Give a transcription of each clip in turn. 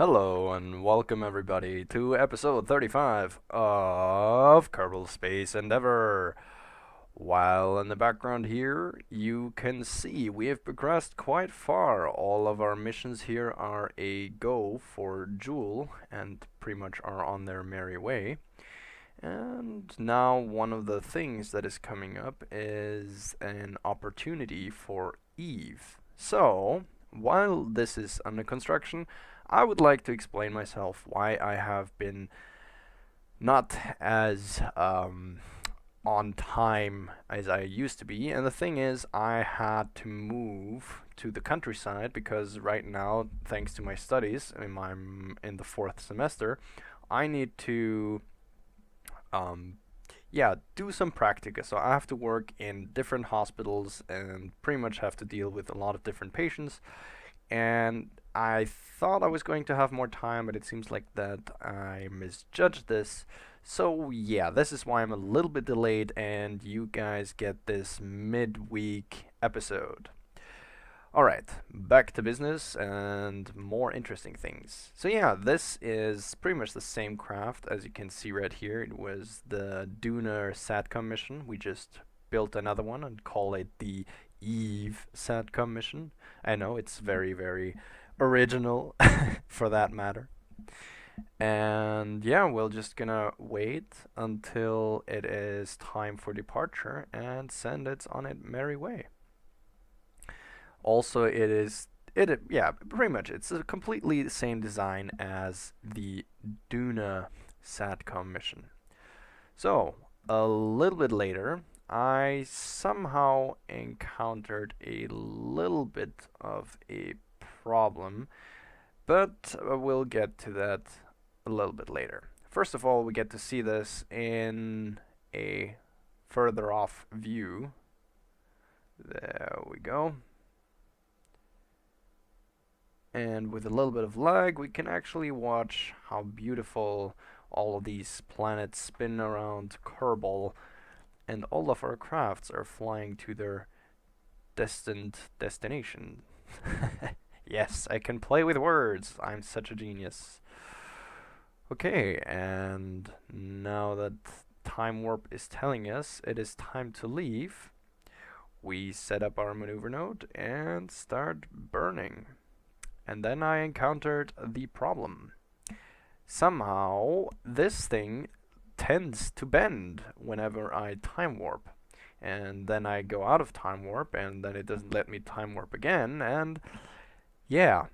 Hello and welcome everybody to episode 35 of Kerbal Space Endeavour. While in the background here, you can see we have progressed quite far. All of our missions here are a go for Jewel and pretty much are on their merry way. And now one of the things that is coming up is an opportunity for Eve. So, while this is under construction, I would like to explain myself why I have been not as on time as I used to be. And the thing is, I had to move to the countryside because right now, thanks to my studies, I'm in the fourth semester, I need to do some practica. So I have to work in different hospitals and pretty much have to deal with a lot of different patients. And I thought I was going to have more time, but it seems like that I misjudged this. So yeah, this is why I'm a little bit delayed and you guys get this midweek episode. Alright, back to business and more interesting things. So yeah, this is pretty much the same craft as you can see right here. It was the Duna SATCOM mission. We just built another one and call it the Eve SATCOM mission. I know it's very, very original for that matter. And yeah, we're just gonna wait until it is time for departure and send it on its merry way. Also, yeah, pretty much it's a completely the same design as the Duna SATCOM mission. So, a little bit later, I somehow encountered a little bit of a problem, but we'll get to that a little bit later. First of all, we get to see this in a further off view. There we go. And with a little bit of lag, we can actually watch how beautiful all of these planets spin around Kerbal, and all of our crafts are flying to their destined destination. Yes, I can play with words. I'm such a genius. Okay, and now that Time Warp is telling us it is time to leave, we set up our maneuver node and start burning. And then I encountered the problem. Somehow, this thing tends to bend whenever I time warp. And then I go out of time warp, and then it doesn't let me time warp again, and yeah,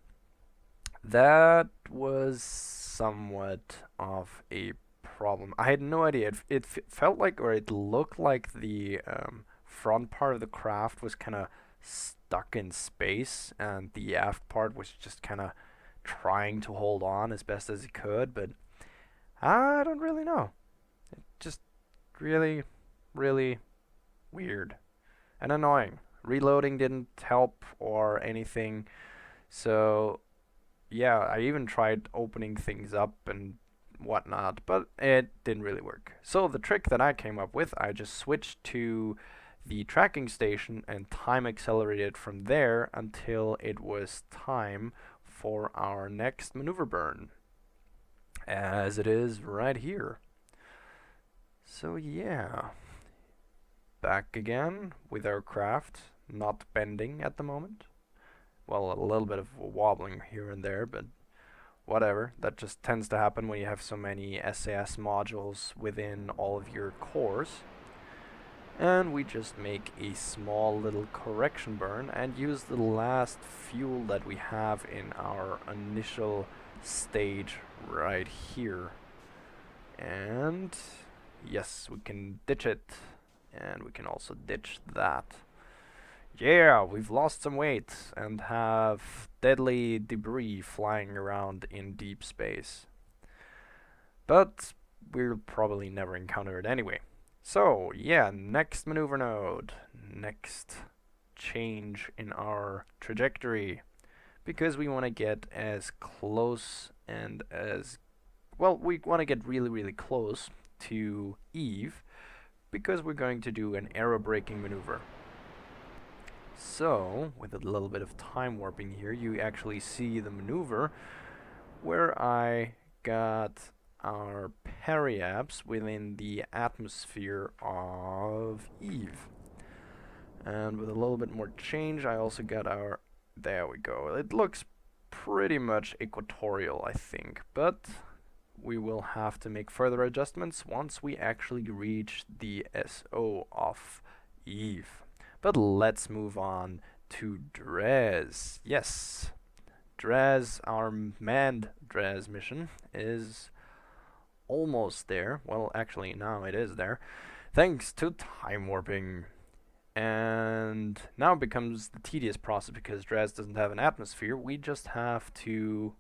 that was somewhat of a problem. I had no idea. It felt like, or it looked like the front part of the craft was kind of stuck in space, and the aft part was just kind of trying to hold on as best as it could, but I don't really know. It just really, really weird and annoying. Reloading didn't help or anything, so yeah, I even tried opening things up and whatnot, but it didn't really work. So the trick that I came up with, I just switched to the tracking station and time accelerated from there until it was time for our next maneuver burn, as it is right here. So yeah, back again with our craft, not bending at the moment. Well, a little bit of wobbling here and there, but whatever. That just tends to happen when you have so many SAS modules within all of your cores. And we just make a small little correction burn and use the last fuel that we have in our initial stage right here. And yes, we can ditch it, and we can also ditch that. Yeah, we've lost some weight and have deadly debris flying around in deep space. But we'll probably never encounter it anyway. So, yeah, next maneuver node. Next change in our trajectory. Because we want to get as close and as... Well, we want to get really, really close to Eve. Because we're going to do an aerobraking maneuver. So, with a little bit of time warping here, you actually see the maneuver where I got our periapse within the atmosphere of Eve. And with a little bit more change, I also got our... There we go. It looks pretty much equatorial, I think, but we will have to make further adjustments once we actually reach the SO of Eve. But let's move on to Dres. Yes, Dres, our manned Dres mission, is almost there. Well, actually, now it is there, thanks to time warping. And now it becomes the tedious process because Dres doesn't have an atmosphere. We just have to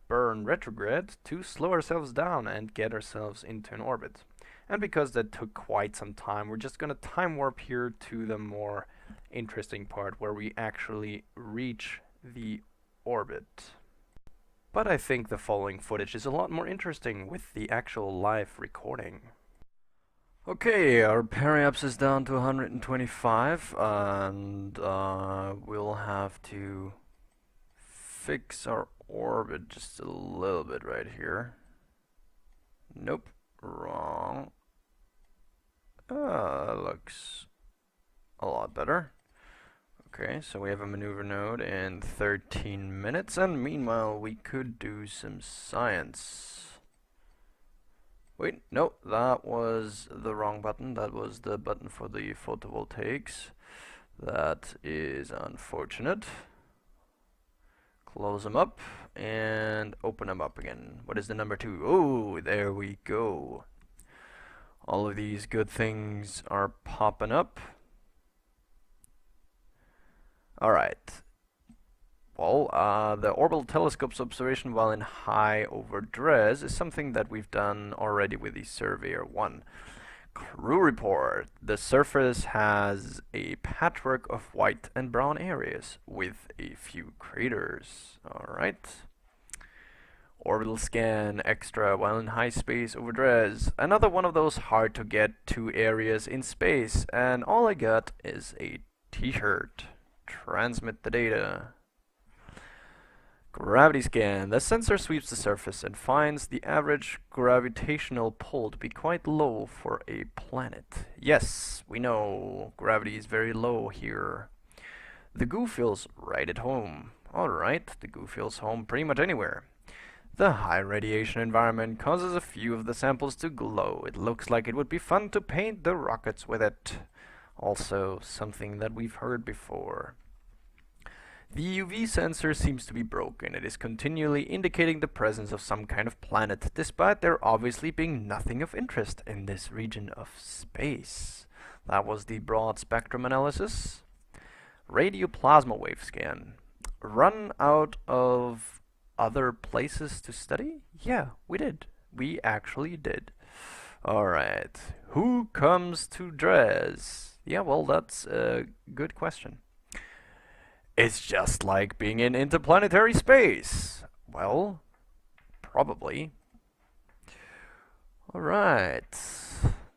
burn retrograde to slow ourselves down and get ourselves into an orbit. And because that took quite some time, we're just gonna time warp here to the more interesting part where we actually reach the orbit. But I think the following footage is a lot more interesting with the actual live recording. Okay, our periapse is down to 125, and we'll have to fix our orbit just a little bit right here. Nope, wrong. Looks a lot better. Okay, so we have a maneuver node in 13 minutes, and meanwhile we could do some science. Wait, no, that was the wrong button. That was the button for the photovoltaics. That is unfortunate. Close them up and open them up again. What is the number 2? Oh, there we go. All of these good things are popping up. Alright. Well, the orbital telescope's observation while in high over Dres is something that we've done already with the Surveyor 1. Crew report. The surface has a patchwork of white and brown areas with a few craters. Alright. Orbital scan extra while in high space over Dres. Another one of those hard to get to areas in space, and all I got is a t-shirt. Transmit the data. Gravity scan. The sensor sweeps the surface and finds the average gravitational pull to be quite low for a planet. Yes, we know gravity is very low here. The goo feels right at home. Alright, the goo feels home pretty much anywhere. The high radiation environment causes a few of the samples to glow. It looks like it would be fun to paint the rockets with it. Also, something that we've heard before. The UV sensor seems to be broken. It is continually indicating the presence of some kind of planet, despite there obviously being nothing of interest in this region of space. That was the broad spectrum analysis. Radio plasma wave scan. Run out of other places to study? Yeah, we did. We actually did. Alright. Who comes to Dres? Yeah, well, that's a good question. It's just like being in interplanetary space. Well, probably. Alright.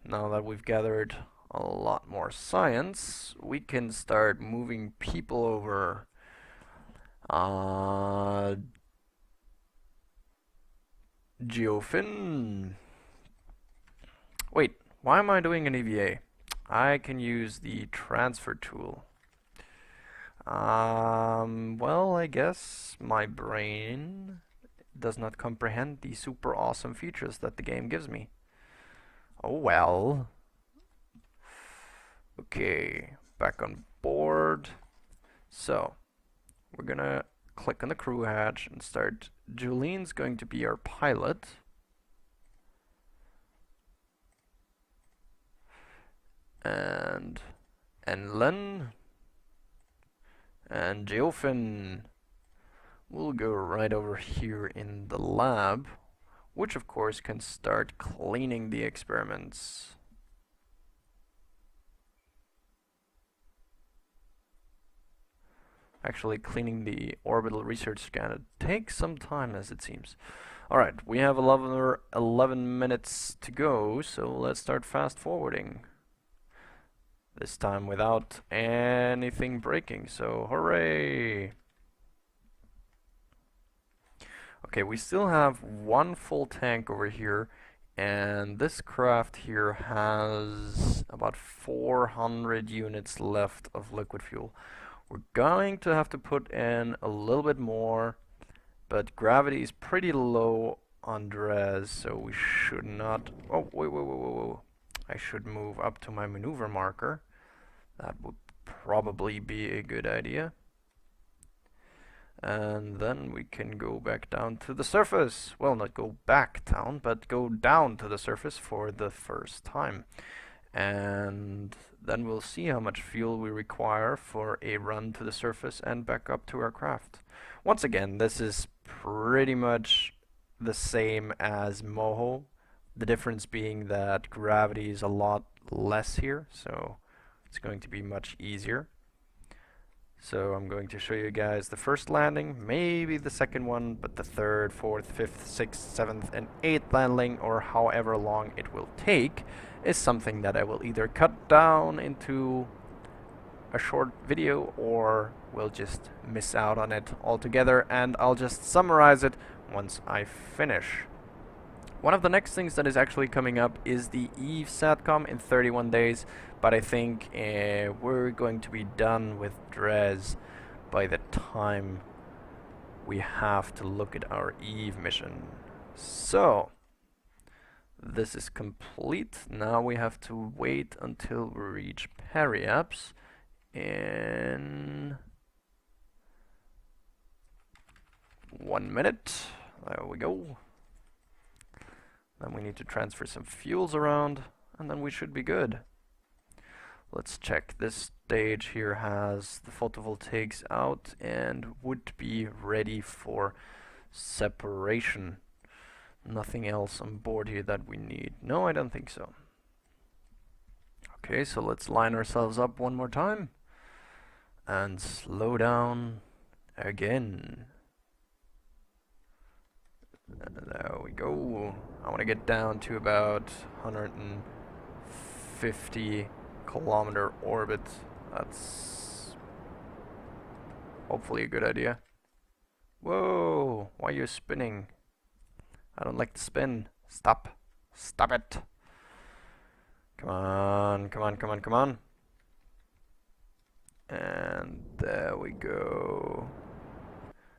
Now that we've gathered a lot more science, we can start moving people over. Geofin. Wait, why am I doing an EVA? I can use the transfer tool. Well, I guess my brain does not comprehend the super awesome features that the game gives me. Oh well. Okay, back on board. So, we're gonna click on the crew hatch and start. Julien's going to be our pilot. And Enlen and Geofin will go right over here in the lab, which of course can start cleaning the experiments. Actually, cleaning the orbital research scan, it takes some time as it seems. Alright, we have 11 minutes to go, so let's start fast forwarding. This time without anything breaking, so hooray! Okay, we still have one full tank over here, and this craft here has about 400 units left of liquid fuel. We're going to have to put in a little bit more, but gravity is pretty low on Dres, so we should not... Oh, wait. I should move up to my maneuver marker. That would probably be a good idea. And then we can go back down to the surface. Well, not go back down, but go down to the surface for the first time. And then we'll see how much fuel we require for a run to the surface and back up to our craft. Once again, this is pretty much the same as Moho. The difference being that gravity is a lot less here, so it's going to be much easier. So I'm going to show you guys the first landing, maybe the second one, but the third, fourth, fifth, sixth, seventh, and eighth landing, or however long it will take, is something that I will either cut down into a short video or will just miss out on it altogether, and I'll just summarize it once I finish. One of the next things that is actually coming up is the Eve SATCOM in 31 days, but I think we're going to be done with Dres by the time we have to look at our Eve mission. So, this is complete. Now we have to wait until we reach Periaps in 1 minute. There we go. Then we need to transfer some fuels around, and then we should be good. Let's check. This stage here has the photovoltaics out and would be ready for separation. Nothing else on board here that we need. No, I don't think so. Okay, so let's line ourselves up one more time and slow down again. There we go. I want to get down to about 150 kilometer orbit. That's hopefully a good idea. Whoa, why are you spinning? I don't like to spin. Stop. Stop it. Come on, come on, come on, come on. And there we go.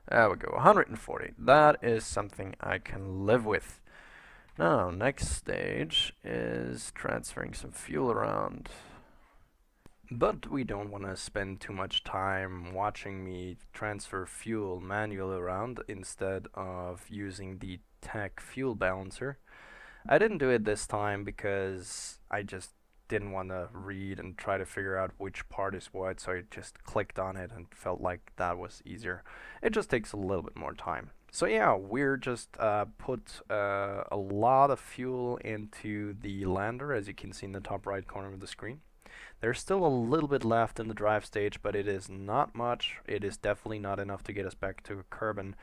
There we go, 140. That is something I can live with. Now, next stage is transferring some fuel around. But we don't want to spend too much time watching me transfer fuel manually around instead of using the tech fuel balancer. I didn't do it this time because I just didn't want to read and try to figure out which part is what, so I just clicked on it and felt like that was easier. It just takes a little bit more time. So yeah, we're just put a lot of fuel into the lander, as you can see in the top right corner of the screen. There's still a little bit left in the drive stage, but it is not much. It is definitely not enough to get us back to Kerbal.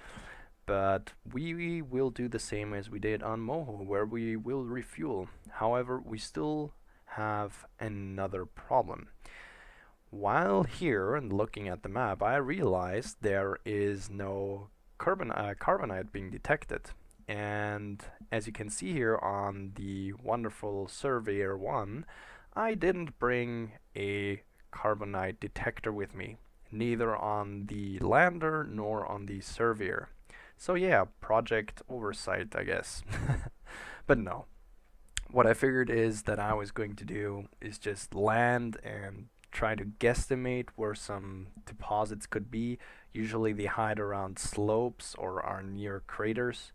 But we will do the same as we did on Moho, where we will refuel. However, we still have another problem. While here and looking at the map, I realized there is no carbonite being detected. And as you can see here on the wonderful Surveyor 1, I didn't bring a carbonite detector with me, neither on the lander nor on the Surveyor. So yeah, project oversight, I guess. But no. What I figured is that I was going to do is just land and try to guesstimate where some deposits could be. Usually they hide around slopes or are near craters,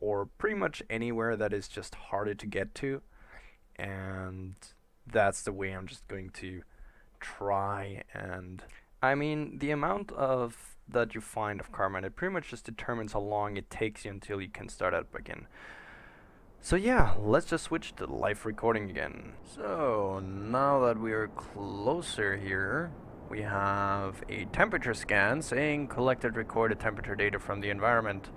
or pretty much anywhere that is just harder to get to. And that's the way I'm just going to try. And I mean, the amount of that you find of carbonite, it pretty much just determines how long it takes you until you can start up again. So yeah, let's just switch to live recording again. So now that we are closer here, we have a temperature scan saying collected recorded temperature data from the environment.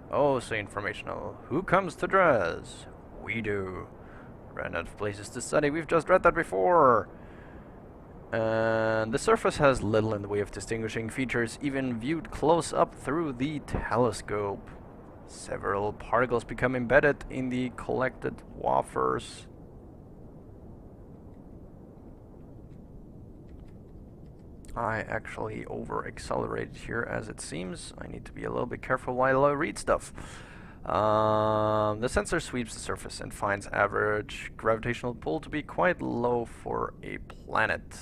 Oh, so informational. Who comes to Dres? We do. Ran out of places to study. We've just read that before. And the surface has little in the way of distinguishing features, even viewed close up through the telescope. Several particles become embedded in the collected wafers. I actually over-accelerated here, as it seems. I need to be a little bit careful while I read stuff. The sensor sweeps the surface and finds average gravitational pull to be quite low for a planet.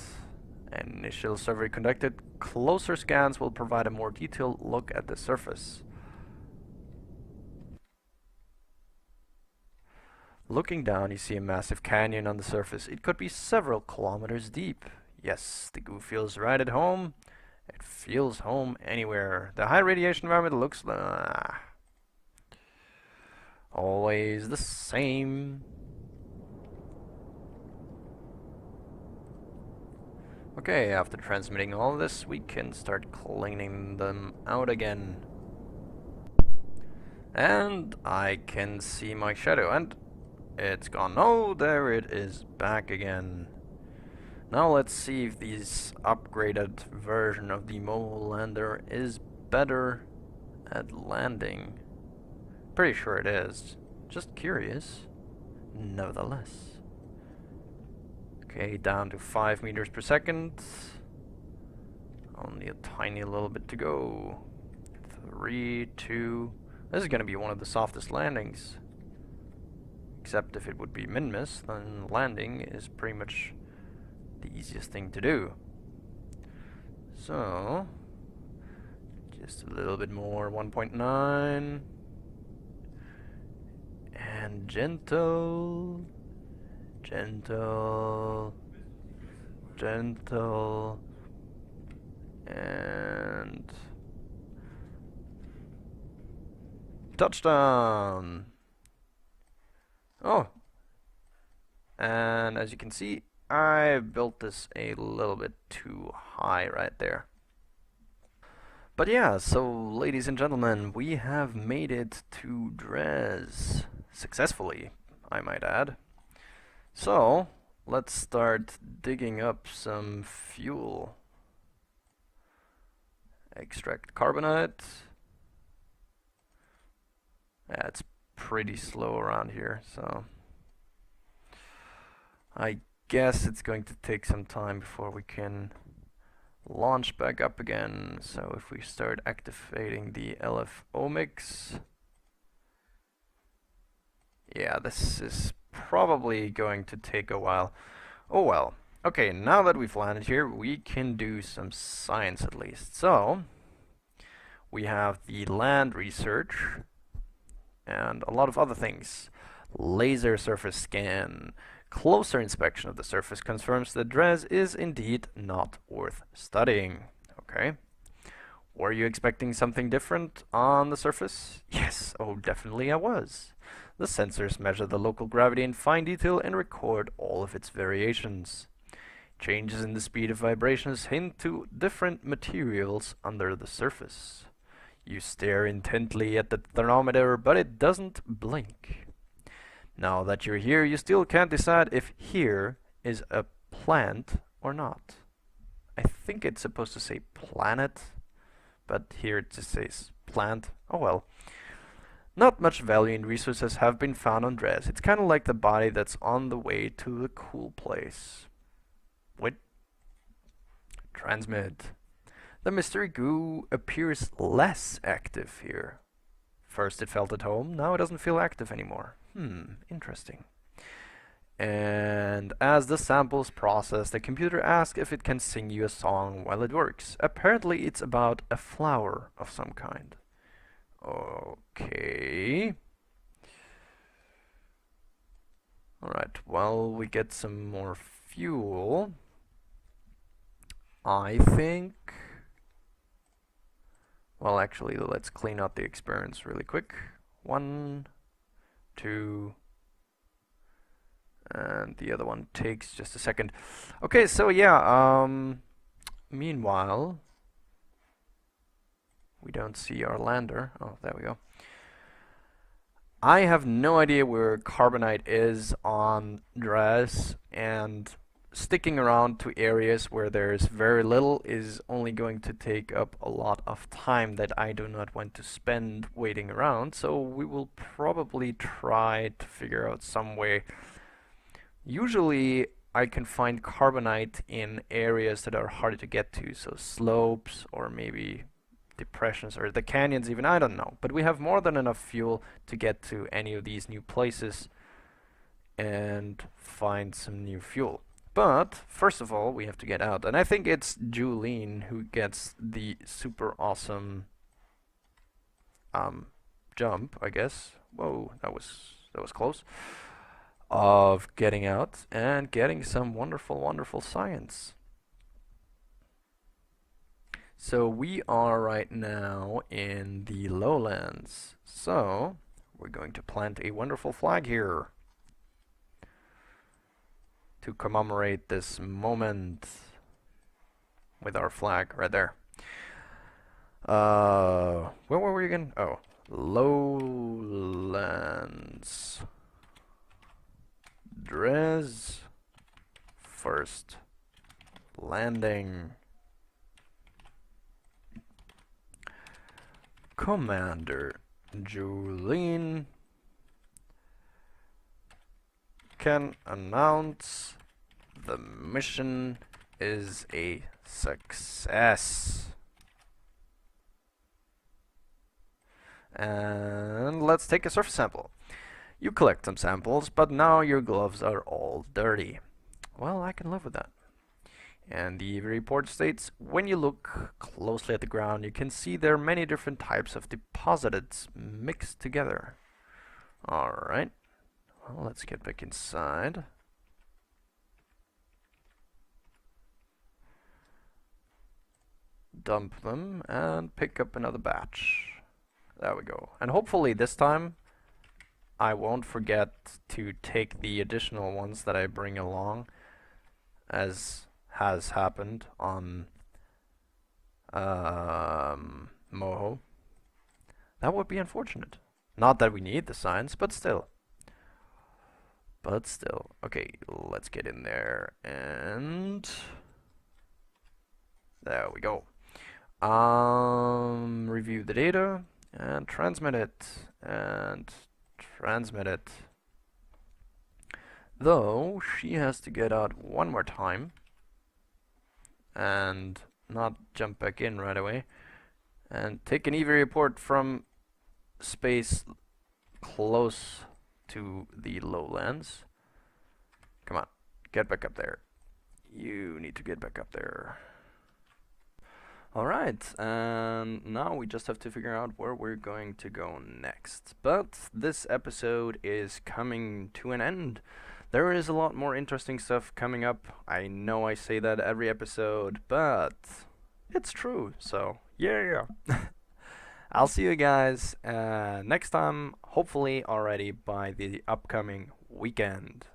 An initial survey conducted. Closer scans will provide a more detailed look at the surface. Looking down, you see a massive canyon on the surface. It could be several kilometers deep. Yes, the goo feels right at home. It feels home anywhere. The high radiation environment looks always the same. Okay, after transmitting all this, we can start cleaning them out again. And I can see my shadow, and it's gone. Oh, there it is, back again. Now let's see if this upgraded version of the mobile lander is better at landing. Pretty sure it is. Just curious, nevertheless. Okay, down to 5 meters per second. Only a tiny little bit to go. 3, 2. This is going to be one of the softest landings. Except if it would be min-miss, then landing is pretty much the easiest thing to do. So, just a little bit more, 1.9. And gentle, gentle, gentle, and touchdown. Oh, and as you can see, I built this a little bit too high right there. But yeah, so ladies and gentlemen, we have made it to Dres. Successfully, I might add. So, let's start digging up some fuel. Extract carbonate. Yeah, it's pretty slow around here, so I guess it's going to take some time before we can launch back up again. So if we start activating the LFO mix, yeah, this is probably going to take a while. Oh well. Okay, now that we've landed here, we can do some science at least. So we have the land research and a lot of other things. Laser surface scan. Closer inspection of the surface confirms that Dres is indeed not worth studying. Okay. Were you expecting something different on the surface? Yes, oh definitely I was. The sensors measure the local gravity in fine detail and record all of its variations. Changes in the speed of vibrations hint to different materials under the surface. You stare intently at the thermometer, but it doesn't blink. Now that you're here, you still can't decide if here is a plant or not. I think it's supposed to say planet, but here it just says plant. Oh well. Not much value in resources have been found on Dres. It's kind of like the body that's on the way to the cool place. Wait. Transmit. The mystery goo appears less active here. First it felt at home, now it doesn't feel active anymore. Interesting. And as the samples process, the computer asks if it can sing you a song while it works. Apparently it's about a flower of some kind. Okay. Alright, well, we get some more fuel. I think... Well, actually, let's clean out the experiments really quick. 1, 2, and the other one takes just a second. Okay, so yeah, meanwhile, we don't see our lander. Oh, there we go. I have no idea where carbonite is on Dres, and sticking around to areas where there's very little is only going to take up a lot of time that I do not want to spend waiting around, so we will probably try to figure out some way. Usually I can find carbonite in areas that are harder to get to, so slopes or maybe depressions or the canyons even, I don't know. But we have more than enough fuel to get to any of these new places and find some new fuel. But first of all, we have to get out, and I think it's Julene who gets the super awesome jump, I guess. Whoa, that was close. Of getting out and getting some wonderful, wonderful science. So we are right now in the lowlands. So we're going to plant a wonderful flag here to commemorate this moment with our flag right there. Where were we again? Oh, lowlands. Dres first landing. Commander Julene can announce the mission is a success. And let's take a surface sample. You collect some samples, but now your gloves are all dirty. Well, I can live with that. And the report states, when you look closely at the ground, you can see there are many different types of deposits mixed together. Alright, well, let's get back inside. Dump them and pick up another batch. There we go. And hopefully this time I won't forget to take the additional ones that I bring along, as has happened on Moho. That would be unfortunate. Not that we need the science, but still. Okay, let's get in there and there we go. Review the data and transmit it and transmit it. Though she has to get out one more time and not jump back in right away and take an EV report from space close to the lowlands. Come on, get back up there. You need to get back up there. Alright, and now we just have to figure out where we're going to go next. But this episode is coming to an end. There is a lot more interesting stuff coming up. I know I say that every episode, but it's true, so yeah. I'll see you guys next time, hopefully already by the upcoming weekend.